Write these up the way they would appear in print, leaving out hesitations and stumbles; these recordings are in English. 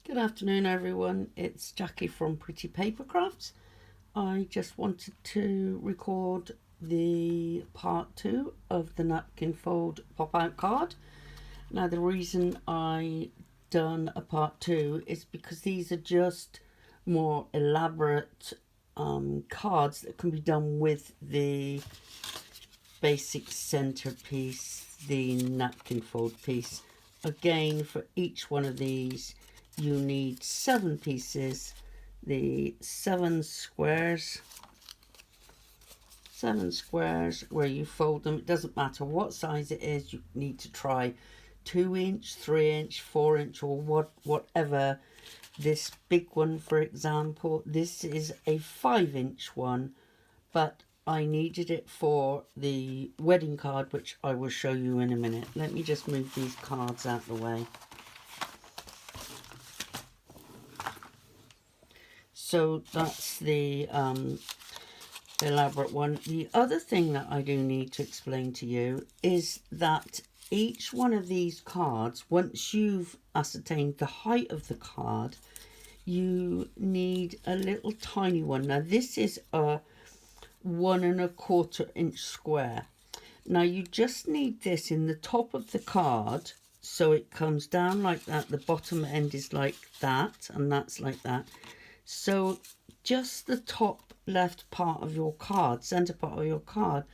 Good afternoon everyone, it's Jackie from Pretty Paper Crafts. I just wanted to record the part 2 of the Napkin Fold Pop Out card. Now the reason I done a part 2 is because these are just more elaborate cards that can be done with the basic centerpiece, the napkin fold piece. Again, for each one of these you need 7 pieces, the 7 squares where you fold them. It doesn't matter what size it is, you need to try 2-inch, 3-inch, 4-inch or whatever. This big one, for example, this is a 5-inch one, but I needed it for the wedding card, which I will show you in a minute. Let me just move these cards out of the way. So that's the elaborate one. The other thing that I do need to explain to you is that each one of these cards, once you've ascertained the height of the card, you need a little tiny one. Now this is a 1 1/4 inch square. Now you just need this in the top of the card, so it comes down like that. The bottom end is like that, and that's like that. So just the top left part of your card, center part of your card,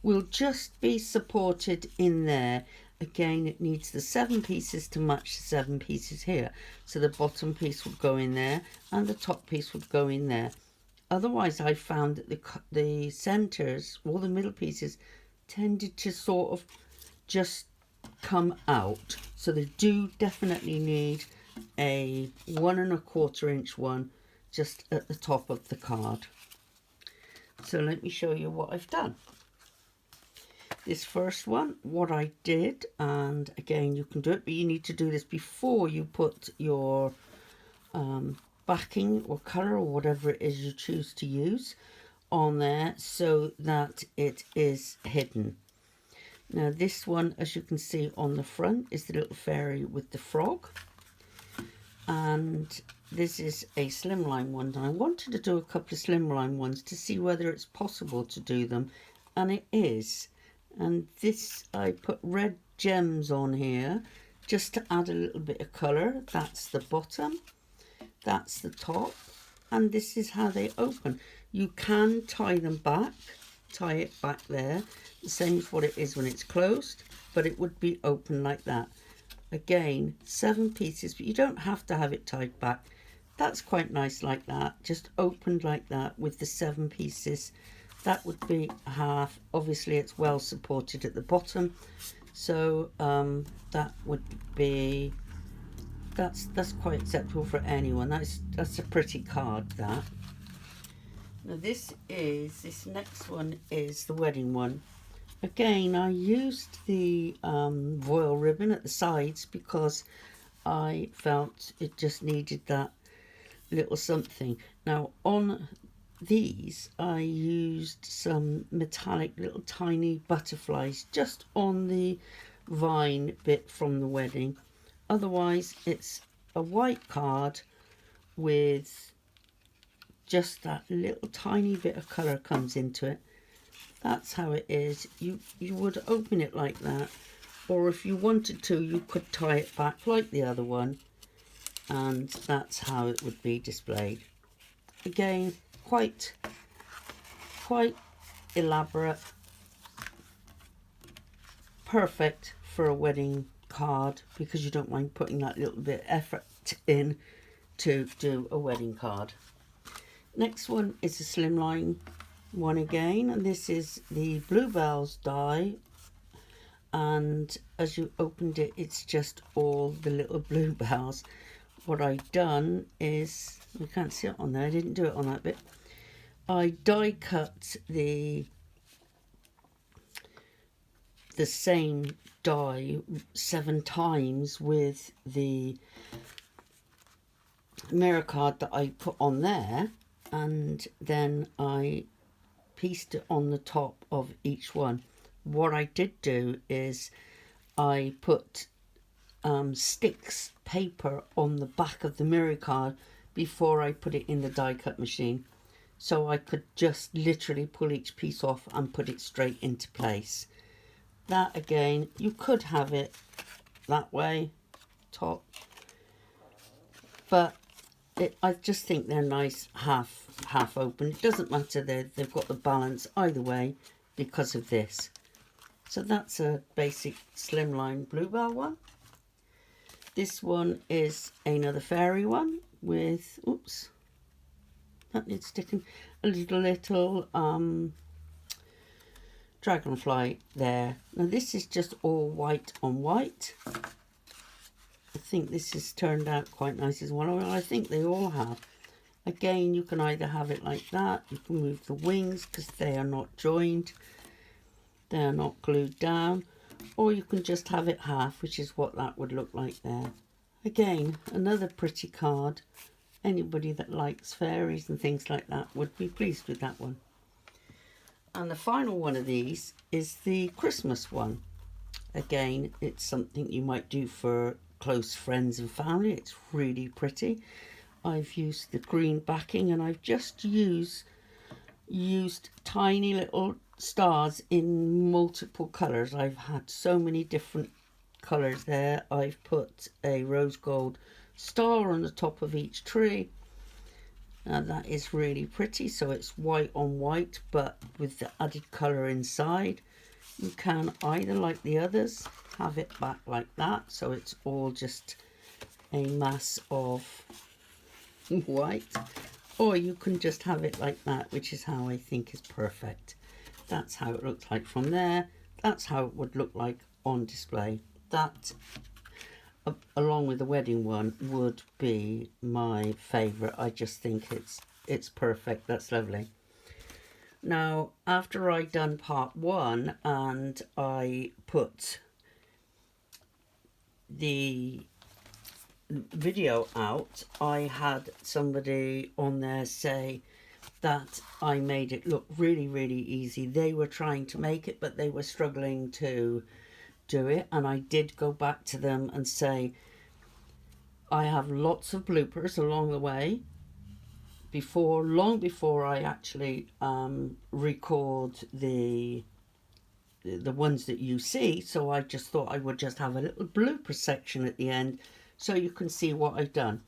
will just be supported in there. Again, it needs the 7 pieces to match the 7 pieces here. So the bottom piece would go in there and the top piece would go in there. Otherwise, I found that the centers, all the middle pieces, tended to sort of just come out. So they do definitely need a 1 1/4 inch one just at the top of the card. So let me show you what I've done. This first one, what I did, and again you can do it, but you need to do this before you put your backing or colour or whatever it is you choose to use on there so that it is hidden. Now this one, as you can see on the front, is the little fairy with the frog, and this is a slimline one. And I wanted to do a couple of slimline ones to see whether it's possible to do them, and it is. And this, I put red gems on here just to add a little bit of colour. That's the bottom, that's the top, and this is how they open. You can tie them back, tie it back there, the same as what it is when it's closed, but it would be open like that. Again, 7 pieces, but you don't have to have it tied back. That's quite nice like that, just opened like that with the 7 pieces. That would be half. Obviously it's well supported at the bottom, so that would be, that's quite acceptable for anyone. That's a pretty card, that. Now this next one is the wedding one. Again, I used the voile ribbon at the sides because I felt it just needed that little something. Now on these I used some metallic little tiny butterflies just on the vine bit from the wedding. Otherwise it's a white card with just that little tiny bit of colour comes into it. That's how it is. You would open it like that, or if you wanted to you could tie it back like the other one, and that's how it would be displayed. Again, quite elaborate, perfect for a wedding card because you don't mind putting that little bit of effort in to do a wedding card. Next one is a slimline one again, and this is the bluebells die, and as you opened it, it's just all the little bluebells. What I've done is, you can't see it on there, I didn't do it on that bit, I die cut the same die 7 times with the mirror card that I put on there, and then I pieced it on the top of each one. What I did do is I put sticks paper on the back of the mirror card before I put it in the die cut machine, so I could just literally pull each piece off and put it straight into place. That again, you could have it that way, top, but I just think they're nice half open. It doesn't matter, they've got the balance either way because of this. So that's a basic slimline bluebell one. This one is another fairy one with, oops, that needs sticking, a little dragonfly there. Now this is just all white on white. I think this has turned out quite nice as well. I think they all have. Again, you can either have it like that, you can move the wings because they are not joined, they are not glued down, or you can just have it half, which is what that would look like there. Again, another pretty card. Anybody that likes fairies and things like that would be pleased with that one. And the final one of these is the Christmas one. Again, it's something you might do for close friends and family. It's really pretty. I've used the green backing and I've just used tiny little stars in multiple colours. I've had so many different colours there. I've put a rose gold star on the top of each tree. Now that is really pretty, so it's white on white but with the added colour inside. You can either, like the others, have it back like that, so it's all just a mass of white, or you can just have it like that, which is how I think is perfect. That's how it looks like from there. That's how it would look like on display. That, along with the wedding one, would be my favourite. I just think it's perfect. That's lovely. Now, after I'd done part one and I put the video out, I had somebody on there say that I made it look really, really easy. They were trying to make it, but they were struggling to do it. And I did go back to them and say, I have lots of bloopers along the way. Long before I actually record the ones that you see, so I just thought I would just have a little blooper section at the end so you can see what I've done.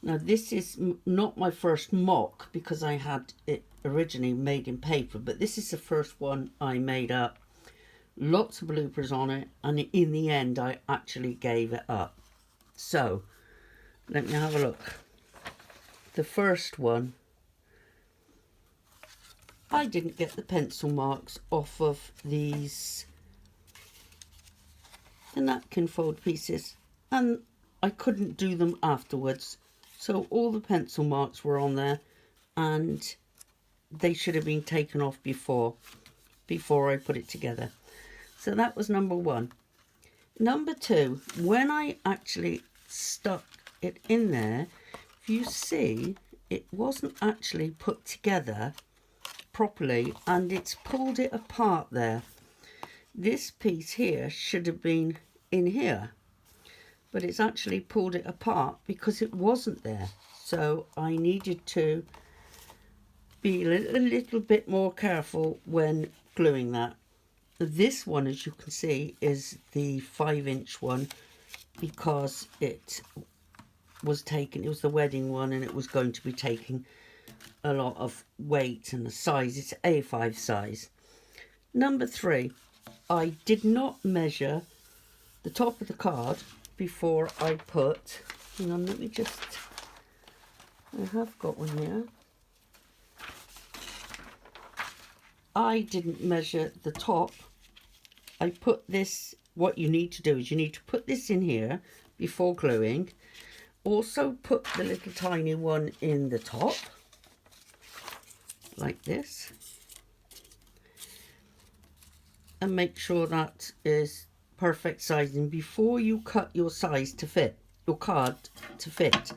Now this is not my first mock because I had it originally made in paper, but this is the first one I made up. Lots of bloopers on it, and in the end I actually gave it up. So let me have a look. The first one, I didn't get the pencil marks off of the napkin fold pieces, and I couldn't do them afterwards. So all the pencil marks were on there, and they should have been taken off before I put it together. So that was number one. Number two, when I actually stuck it in there, if you see, it wasn't actually put together properly and it's pulled it apart there. This piece here should have been in here, but it's actually pulled it apart because it wasn't there. So I needed to be a little bit more careful when gluing that. This one, as you can see, is the 5-inch one because it was the wedding one and it was going to be taking a lot of weight and the size. It's A5 size. Number three, I did not measure the top of the card before I put, hang on, I have got one here. I didn't measure the top. I put this, what you need to do is you need to put this in here before gluing. Also put the little tiny one in the top, like this. And make sure that is perfect sizing before you cut your size to fit, your card to fit.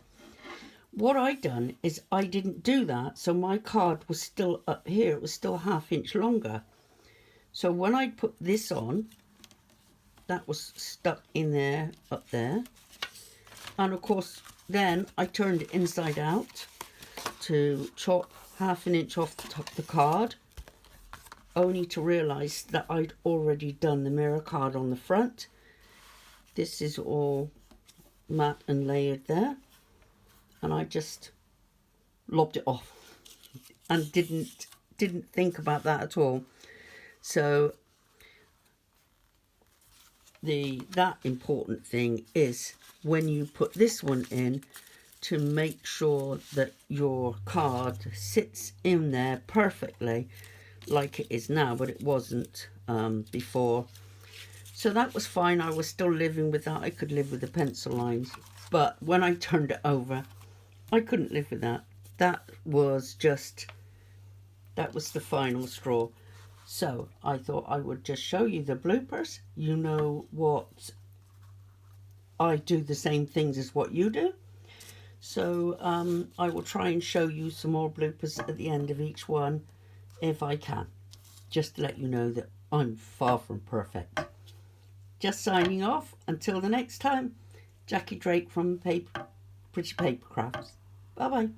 What I done is I didn't do that, so my card was still up here. It was still 1/2 inch longer. So when I put this on, that was stuck in there, up there. And of course, then I turned it inside out to chop 1/2 inch off the top of the card, only to realise that I'd already done the mirror card on the front. This is all matte and layered there, and I just lobbed it off and didn't think about that at all. So that important thing is when you put this one in, to make sure that your card sits in there perfectly like it is now, but it wasn't before. So that was fine. I was still living with that. I could live with the pencil lines, but when I turned it over, I couldn't live with that. That was the final straw. So I thought I would just show you the bloopers. You know what, I do the same things as what you do. So I will try and show you some more bloopers at the end of each one if I can, just to let you know that I'm far from perfect. Just signing off. Until the next time, Jacky Drake from Pretty Paper Crafts. Bye bye.